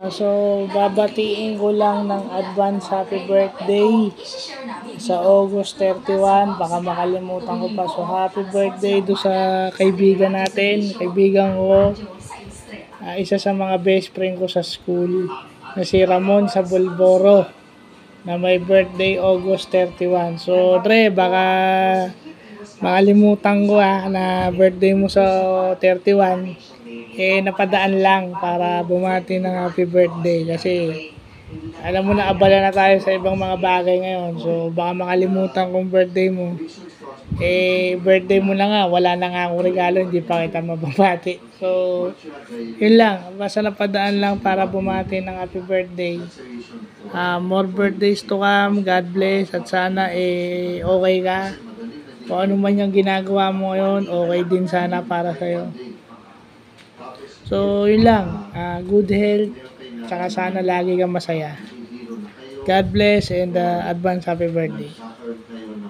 So, babatiin ko lang ng advance happy birthday sa August 31. Baka makalimutan ko pa. So, happy birthday do sa kaibigan natin. Kaibigan ko. Isa sa mga best friend ko sa school. Na si Ramon sa Bulboro. Na may birthday August 31. So, Dre, baka makalimutan ko na birthday mo sa 31. Napadaan lang para bumati ng happy birthday kasi alam mo na abala na tayo sa ibang mga bagay ngayon, so baka makalimutan kong birthday mo. Birthday mo na nga, wala na nga akong regalo, hindi pa kita mababati. So yun lang, basta napadaan lang para bumati ng happy birthday. More birthdays to come, God bless, at sana okay ka. Kung ano man yung ginagawa mo ngayon, okay din sana para sa'yo. So, yun lang. Good health. Tsaka sana lagi kang masaya. God bless and advance happy birthday.